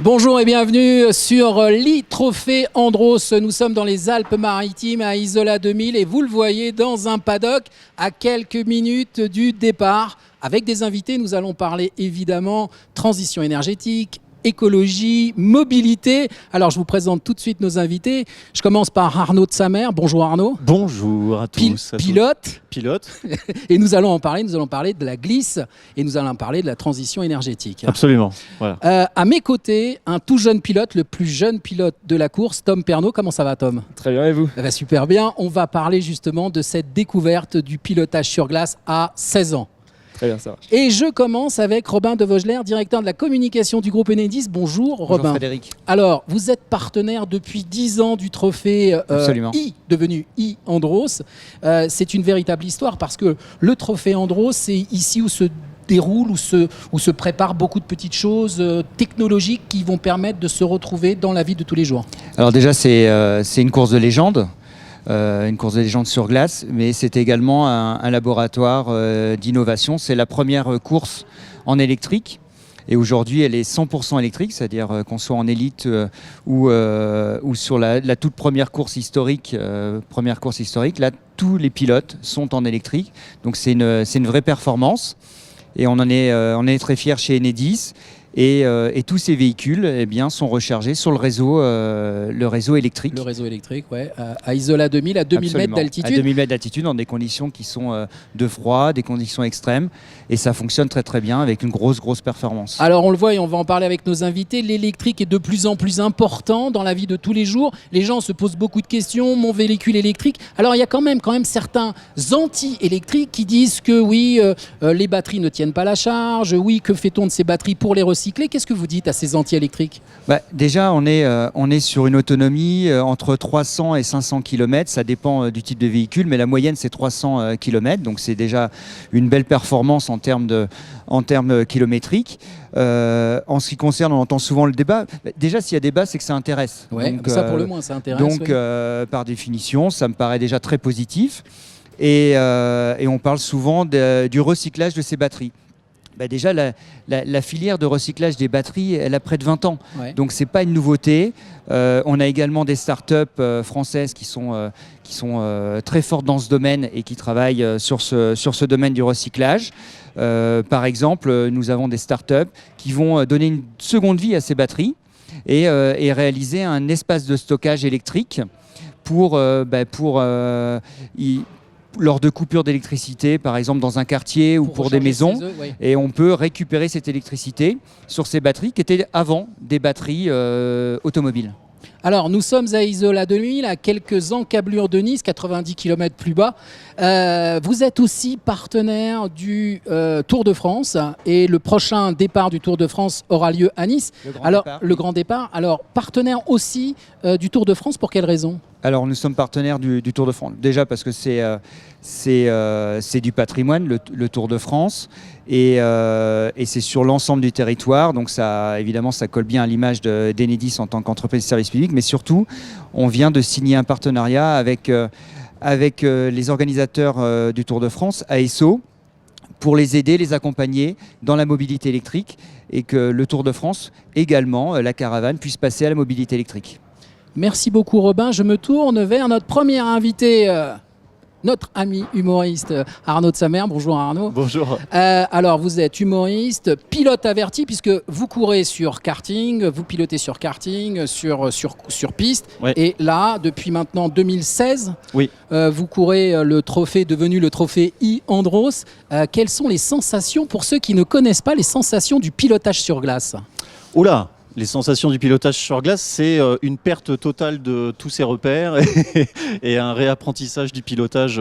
Bonjour et bienvenue sur l'e-Trophée Andros. Nous sommes dans les Alpes-Maritimes à Isola 2000 et vous le voyez dans un paddock à quelques minutes du départ. Avec des invités, nous allons parler évidemment transition énergétique, écologie, mobilité. Alors je vous présente tout de suite nos invités. Je commence par Arnaud de Samer. Bonjour Arnaud. Bonjour à tous. Pilote. Et nous allons parler de la glisse et nous allons parler de la transition énergétique. Absolument. Voilà. À mes côtés, un tout jeune pilote, le plus jeune pilote de la course, Tom Pernaut. Comment ça va Tom ? Très bien, et vous ? Super bien. On va parler justement de cette découverte du pilotage sur glace à 16 ans. Très bien, ça marche. Et je commence avec Robin de Vogler, directeur de la communication du groupe Enedis. Bonjour Robin. Bonjour Frédéric. Alors, vous êtes partenaire depuis 10 ans du trophée devenu e-Andros. C'est une véritable histoire parce que le trophée Andros, c'est ici où se déroule, où se préparent beaucoup de petites choses technologiques qui vont permettre de se retrouver dans la vie de tous les jours. Alors déjà, c'est une course de légende. Une course de légende sur glace, mais c'est également un laboratoire d'innovation. C'est la première course en électrique et aujourd'hui elle est 100% électrique, c'est-à-dire qu'on soit en élite ou sur la toute première course historique, là tous les pilotes sont en électrique, donc c'est une vraie performance et on est très fiers chez Enedis. Et tous ces véhicules sont rechargés sur le réseau électrique. Le réseau électrique, ouais, à Isola 2000, à 2000 mètres d'altitude. À 2000 mètres d'altitude, dans des conditions qui sont de froid, des conditions extrêmes. Et ça fonctionne très très bien avec une grosse performance. Alors on le voit et on va en parler avec nos invités. L'électrique est de plus en plus important dans la vie de tous les jours. Les gens se posent beaucoup de questions. Mon véhicule électrique. Alors il y a quand même certains anti-électriques qui disent que oui, les batteries ne tiennent pas la charge. Oui, que fait-on de ces batteries pour les recycler ? Qu'est-ce que vous dites à ces anti-électriques ? Déjà, on est sur une autonomie entre 300 et 500 km. Ça dépend du type de véhicule, mais la moyenne, c'est 300 km. Donc, c'est déjà une belle performance en termes kilométriques. En ce qui concerne, on entend souvent le débat. Déjà, s'il y a débat, c'est que ça intéresse. Ouais, donc, ça, pour le moins, ça intéresse. Donc, par définition, ça me paraît déjà très positif. Et on parle souvent du recyclage de ces batteries. Déjà, la filière de recyclage des batteries, elle a près de 20 ans. Ouais. Donc, ce n'est pas une nouveauté. On a également des startups françaises qui sont très fortes dans ce domaine et qui travaillent sur ce domaine du recyclage. Par exemple, nous avons des startups qui vont donner une seconde vie à ces batteries et réaliser un espace de stockage électrique lors de coupures d'électricité, par exemple dans un quartier ou pour des maisons, et on peut récupérer cette électricité sur ces batteries qui étaient avant des batteries automobiles. Alors, nous sommes à Isola 2000, à quelques encablures de Nice, 90 km plus bas. Vous êtes aussi partenaire du Tour de France et le prochain départ du Tour de France aura lieu à Nice. Le grand départ. Alors, partenaire aussi du Tour de France, pour quelle raison ? Alors, nous sommes partenaires du Tour de France. Déjà parce que c'est du patrimoine, le Tour de France, et c'est sur l'ensemble du territoire. Donc, évidemment, ça colle bien à l'image d'Enedis en tant qu'entreprise de service public. Mais surtout, on vient de signer un partenariat avec les organisateurs du Tour de France, ASO, pour les aider, les accompagner dans la mobilité électrique et que le Tour de France, également, la caravane, puisse passer à la mobilité électrique. Merci beaucoup Robin. Je me tourne vers notre premier invité, notre ami humoriste Arnaud de Samer. Bonjour Arnaud. Bonjour. Alors vous êtes humoriste, pilote averti puisque vous courez sur karting, vous pilotez sur karting, sur piste. Ouais. Et là, depuis maintenant 2016, oui. Vous courez devenu le trophée e-Andros. Quelles sont les sensations pour ceux qui ne connaissent pas les sensations du pilotage sur glace ? Oula! Les sensations du pilotage sur glace, c'est une perte totale de tous ses repères et un réapprentissage du pilotage.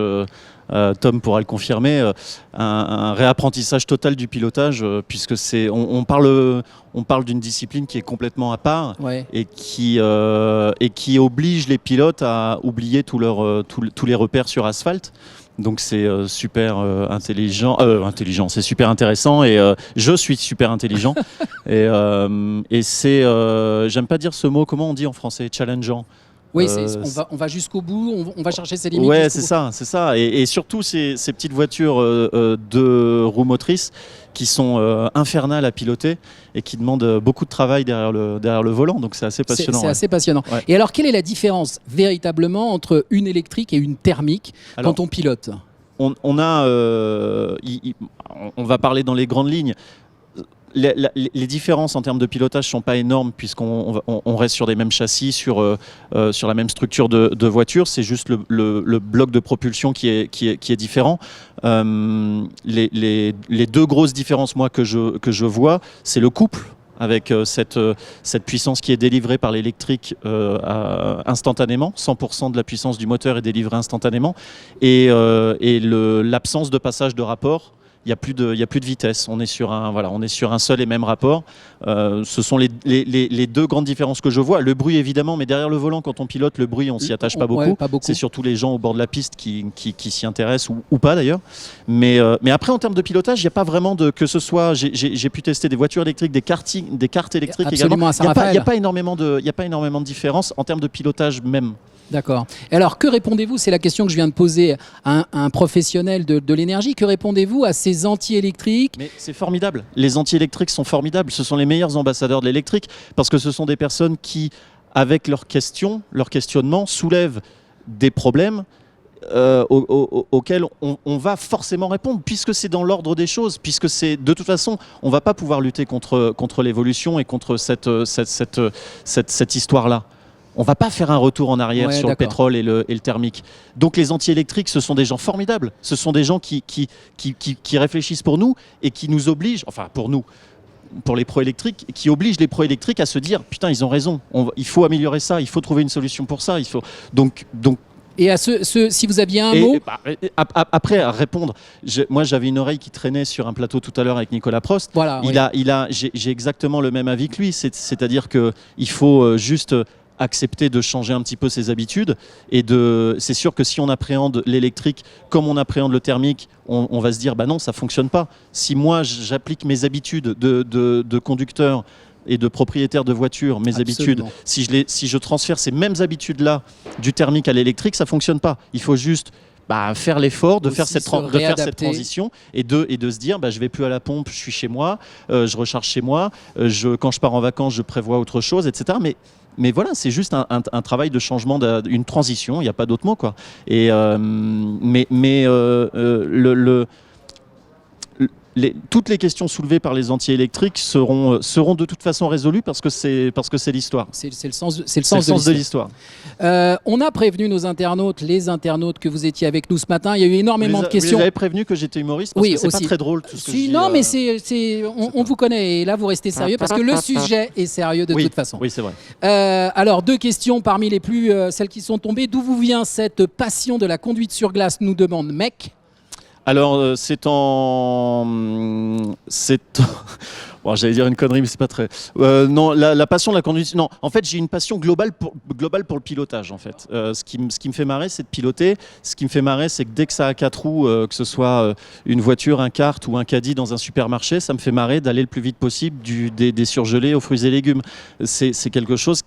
Tom pourra le confirmer, un réapprentissage total du pilotage, puisque on parle d'une discipline qui est complètement à part, ouais. et qui oblige les pilotes à oublier tous les repères sur asphalte. Donc c'est super intelligent, c'est super intéressant et je suis super intelligent et c'est, j'aime pas dire ce mot, comment on dit en français, challengeant. Oui, on va jusqu'au bout, on va chercher ses limites. Ouais, jusqu'au c'est ça. Et surtout ces petites voitures de roues motrices qui sont infernales à piloter et qui demandent beaucoup de travail derrière le volant. Donc c'est assez passionnant. C'est assez passionnant. Ouais. Et alors, quelle est la différence véritablement entre une électrique et une thermique quand on pilote ? On va parler dans les grandes lignes. Les différences en termes de pilotage sont pas énormes puisqu'on reste sur des mêmes châssis, sur la même structure de voiture. C'est juste le bloc de propulsion qui est différent. Les deux grosses différences moi que je vois, c'est le couple avec cette puissance qui est délivrée par l'électrique instantanément. 100% de la puissance du moteur est délivrée instantanément. Et l'absence de passage de rapport. Il n'y a plus de vitesse. On est sur un seul et même rapport. Ce sont les deux grandes différences que je vois. Le bruit évidemment, mais derrière le volant, quand on pilote, le bruit, on s'y attache pas beaucoup. Ouais, pas beaucoup. C'est surtout les gens au bord de la piste qui s'y intéressent ou pas d'ailleurs. Mais après, en termes de pilotage, il n'y a pas vraiment que ce soit. J'ai pu tester des voitures électriques, des cartes électriques absolument, également. Il n'y a pas énormément de différence en termes de pilotage même. D'accord. Et alors, que répondez-vous ? C'est la question que je viens de poser à un professionnel de l'énergie. Que répondez-vous à ces anti-électriques ? Mais c'est formidable. Les anti-électriques sont formidables. Ce sont les meilleurs ambassadeurs de l'électrique parce que ce sont des personnes qui, avec leurs questions, leurs questionnements, soulèvent des problèmes auxquels on va forcément répondre puisque c'est dans l'ordre des choses, puisque c'est de toute façon, on ne va pas pouvoir lutter contre l'évolution et contre cette histoire-là. On ne va pas faire un retour en arrière sur le pétrole et le thermique. Donc les anti-électriques, ce sont des gens formidables. Ce sont des gens qui réfléchissent pour nous et qui nous obligent, enfin pour nous, pour les pro-électriques, qui obligent les pro-électriques à se dire « Putain, ils ont raison, il faut améliorer ça, il faut trouver une solution pour ça. » Donc et à si vous aviez un mot après à répondre, moi j'avais une oreille qui traînait sur un plateau tout à l'heure avec Nicolas Prost. Voilà, j'ai exactement le même avis que lui, c'est-à-dire qu'il faut juste accepter de changer un petit peu ses habitudes c'est sûr que si on appréhende l'électrique comme on appréhende le thermique, on va se dire bah non, ça fonctionne pas. Si moi j'applique mes habitudes de conducteur et de propriétaire de voiture, habitudes, si je transfère ces mêmes habitudes-là du thermique à l'électrique, ça fonctionne pas. Il faut juste faire l'effort de faire cette transition et de se dire je vais plus à la pompe, je suis chez moi, je recharge chez moi, quand je pars en vacances, je prévois autre chose, etc. Mais voilà, c'est juste un travail de changement, une transition, il n'y a pas d'autre mot, quoi. Et, toutes les questions soulevées par les anti-électriques seront de toute façon résolues parce que c'est l'histoire. C'est le sens de l'histoire. On a prévenu les internautes que vous étiez avec nous ce matin. Il y a eu énormément de questions. Vous avez prévenu que j'étais humoriste parce que c'est pas très drôle tout ce que je dis. Non, mais on vous connaît et là vous restez sérieux parce que le sujet est sérieux de toute façon. Oui, c'est vrai. Alors 2 questions parmi les plus celles qui sont tombées. D'où vous vient cette passion de la conduite sur glace, nous demande Mec. Alors, bon, j'allais dire une connerie, mais c'est pas très. Non, la passion de la conduite. Non, en fait, j'ai une passion globale pour le pilotage. En fait, ce qui me fait marrer, c'est de piloter. Ce qui me fait marrer, c'est que dès que ça a 4 roues, que ce soit une voiture, un kart ou un caddie dans un supermarché, ça me fait marrer d'aller le plus vite possible des surgelés aux fruits et légumes. C'est quelque chose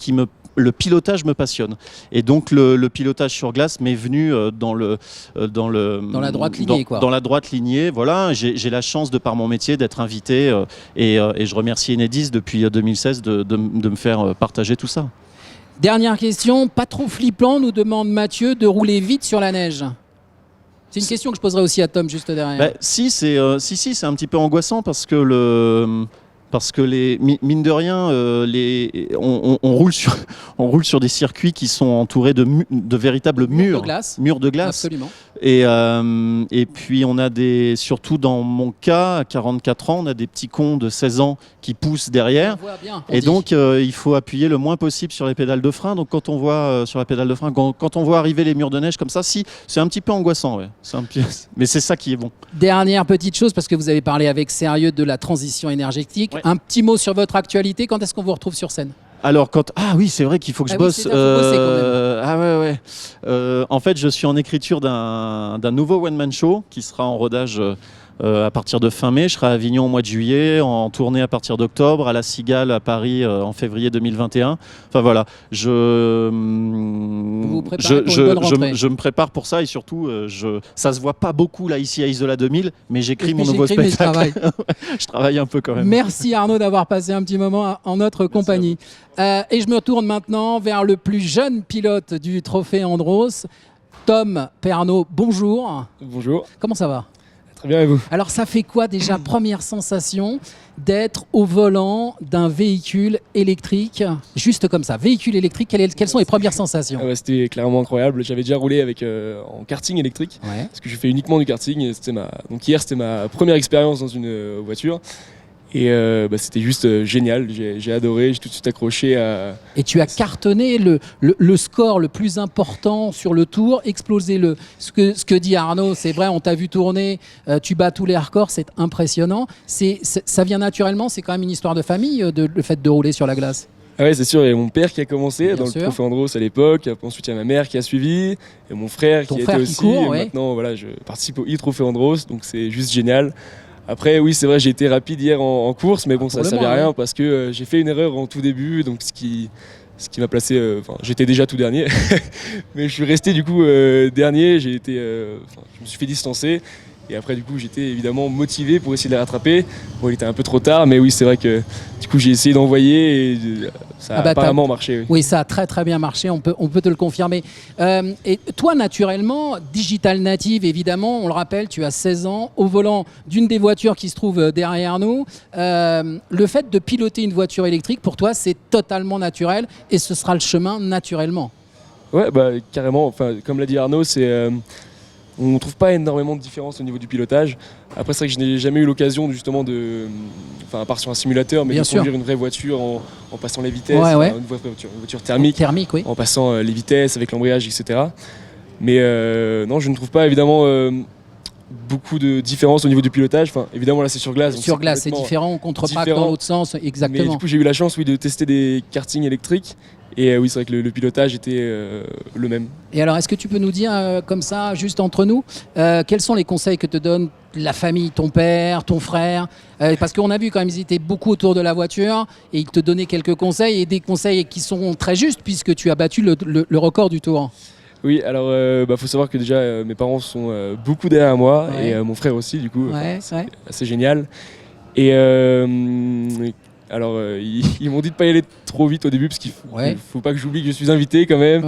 le pilotage me passionne. Et donc le pilotage sur glace m'est venu dans la droite lignée, quoi. Dans la droite lignée, voilà. J'ai la chance de par mon métier d'être invité et je remercie Enedis depuis 2016 de me faire partager tout ça. Dernière question, pas trop flippant, nous demande Mathieu, de rouler vite sur la neige. C'est une question que je poserai aussi à Tom juste derrière. Si, c'est un petit peu angoissant parce que mine de rien, on roule sur des circuits qui sont entourés de véritables murs de glace. Absolument. Et puis on a surtout dans mon cas, à 44 ans, on a des petits cons de 16 ans qui poussent derrière. Donc il faut appuyer le moins possible sur les pédales de frein. Donc quand on voit sur la pédale de frein, quand on voit arriver les murs de neige comme ça, c'est un petit peu angoissant, ouais. Mais c'est ça qui est bon. Dernière petite chose, parce que vous avez parlé avec sérieux de la transition énergétique. Ouais. Un petit mot sur votre actualité. Quand est-ce qu'on vous retrouve sur scène ? Alors oui, c'est vrai qu'il faut que je bosse. Oui, faut bosser quand même. En fait, je suis en écriture d'un nouveau one-man show qui sera en rodage à partir de fin mai. Je serai à Avignon au mois de juillet, en tournée à partir d'octobre, à la Cigale à Paris en février 2021. Enfin voilà, je me prépare pour ça et surtout, ça se voit pas beaucoup là ici à Isola 2000, mais j'écris mon nouveau spectacle. Je travaille un peu quand même. Merci Arnaud d'avoir passé un petit moment en notre compagnie. Et je me tourne maintenant vers le plus jeune pilote du Trophée Andros, Tom Pernaut. Bonjour. Bonjour. Comment ça va ? Très bien, et vous ? Alors ça fait quoi déjà, première sensation d'être au volant d'un véhicule électrique, juste comme ça, véhicule électrique, quelles sont les premières sensations ? C'était clairement incroyable. J'avais déjà roulé en karting électrique, parce que je fais uniquement du karting. Et donc hier, c'était ma première expérience dans une voiture. Et c'était juste génial, j'ai adoré, j'ai tout de suite accroché à... Et tu as cartonné le score le plus important sur le tour, explosé ce que dit Arnaud, c'est vrai, on t'a vu tourner, tu bats tous les records, c'est impressionnant. Ça vient naturellement, c'est quand même une histoire de famille, le fait de rouler sur la glace. Ah ouais, c'est sûr, il y a mon père qui a commencé Bien dans sûr. le Trophée Andros à l'époque, ensuite il y a ma mère qui a suivi, et mon frère qui a été aussi, court, et ouais. maintenant voilà, je participe au e-Trophée Andros, donc c'est juste génial. Après oui, c'est vrai, j'ai été rapide hier en course, mais bon, ça ne servait à rien parce que j'ai fait une erreur en tout début, donc ce qui m'a placé, j'étais déjà tout dernier, mais je suis resté du coup dernier, je me suis fait distancer. Et après, du coup, j'étais évidemment motivé pour essayer de les rattraper. Bon, il était un peu trop tard, mais oui, c'est vrai que du coup, j'ai essayé d'envoyer et ça a apparemment marché. Oui. Oui, ça a très très bien marché, on peut te le confirmer. Et toi, naturellement, digital native, évidemment, on le rappelle, tu as 16 ans, au volant d'une des voitures qui se trouve derrière nous. Le fait de piloter une voiture électrique, pour toi, c'est totalement naturel et ce sera le chemin naturellement. Ouais, bah, carrément. Enfin, comme l'a dit Arnaud, on ne trouve pas énormément de différence au niveau du pilotage. Après, c'est vrai que je n'ai jamais eu l'occasion justement à part sur un simulateur, mais de conduire une vraie voiture en passant les vitesses, une voiture thermique, oui. en passant les vitesses avec l'embrayage, etc. Mais non, je ne trouve pas évidemment beaucoup de différence au niveau du pilotage. Enfin, évidemment, là, c'est sur glace. Sur glace, c'est différent, on contre-braque dans l'autre sens, exactement. Mais du coup, j'ai eu la chance de tester des kartings électriques. Et oui, c'est vrai que le pilotage était le même. Et alors, est-ce que tu peux nous dire, comme ça, juste entre nous, quels sont les conseils que te donne la famille, ton père, ton frère ? Parce qu'on a vu quand même, ils étaient beaucoup autour de la voiture et ils te donnaient quelques conseils, et des conseils qui sont très justes puisque tu as battu le record du tour. Oui, alors faut savoir que déjà mes parents sont beaucoup derrière moi, et mon frère aussi, du coup, c'est assez génial. Et alors, ils m'ont dit de pas y aller trop vite au début parce qu'il faut pas que j'oublie que je suis invité quand même.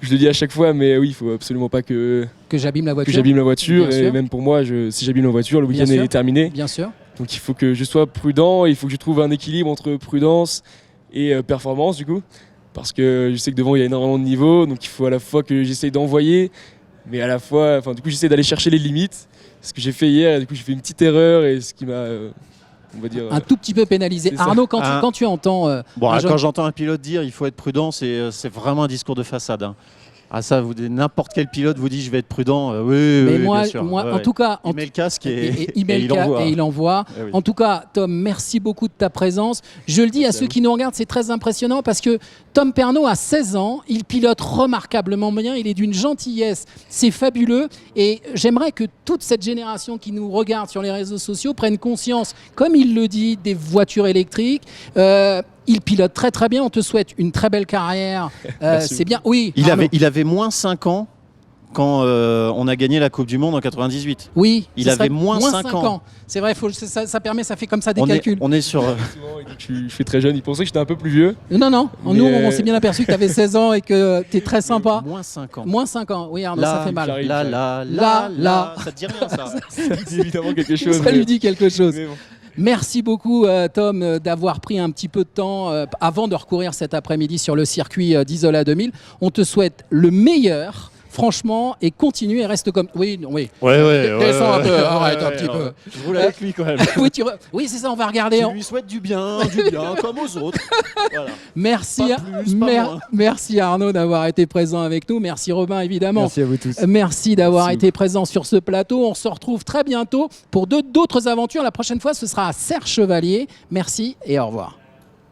Je le dis à chaque fois, mais oui, il faut absolument pas que j'abîme la voiture. Que j'abîme la voiture, et même pour moi, si j'abîme la voiture, le week-end est terminé. Bien sûr. Donc il faut que je sois prudent, il faut que je trouve un équilibre entre prudence et performance du coup. Parce que je sais que devant il y a énormément de niveaux, donc il faut à la fois que j'essaye d'envoyer, mais à la fois, du coup j'essaie d'aller chercher les limites. Ce que j'ai fait hier, et du coup j'ai fait une petite erreur, et ce qui m'a, on va dire, un tout petit peu pénalisé. Arnaud, quand tu entends... quand j'entends un pilote dire il faut être prudent, c'est vraiment un discours de façade. Hein. Ah ça, n'importe quel pilote vous dit je vais être prudent. Mais moi, bien sûr. En tout cas, il met le casque et il envoie. Oui. En tout cas, Tom, merci beaucoup de ta présence. Je le dis à ceux qui nous regardent, c'est très impressionnant parce que Tom Pernaut a 16 ans, il pilote remarquablement bien, il est d'une gentillesse, c'est fabuleux, et j'aimerais que toute cette génération qui nous regarde sur les réseaux sociaux prenne conscience, comme il le dit, des voitures électriques. Il pilote très très bien, on te souhaite une très belle carrière. C'est bien. Oui. Il avait moins 5 ans quand on a gagné la Coupe du Monde en 98. Oui. Il avait moins 5 ans. C'est vrai, ça fait comme ça des calculs. On est sur... Je suis très jeune, il pensait que j'étais un peu plus vieux. Non, nous on s'est bien aperçu que tu avais 16 ans et que tu es très sympa. Moins 5 ans. Moins 5 ans, oui Arnaud, ça fait mal. Là. Ça te dit rien ça. Ça dit évidemment quelque chose. Ça lui dit quelque chose. Merci beaucoup Tom d'avoir pris un petit peu de temps avant de recourir cet après-midi sur le circuit d'Isola 2000. On te souhaite le meilleur, franchement, et continue et reste comme... Oui. Descends un peu, arrête un petit peu. Je roule avec lui quand même. Oui, c'est ça, on va regarder. Tu lui souhaites du bien, comme aux autres. Voilà. Merci Arnaud d'avoir été présent avec nous. Merci Robin, évidemment. Merci à vous tous. Merci d'avoir été présent sur ce plateau. On se retrouve très bientôt pour d'autres aventures. La prochaine fois, ce sera à Serre-Chevalier. Merci et au revoir.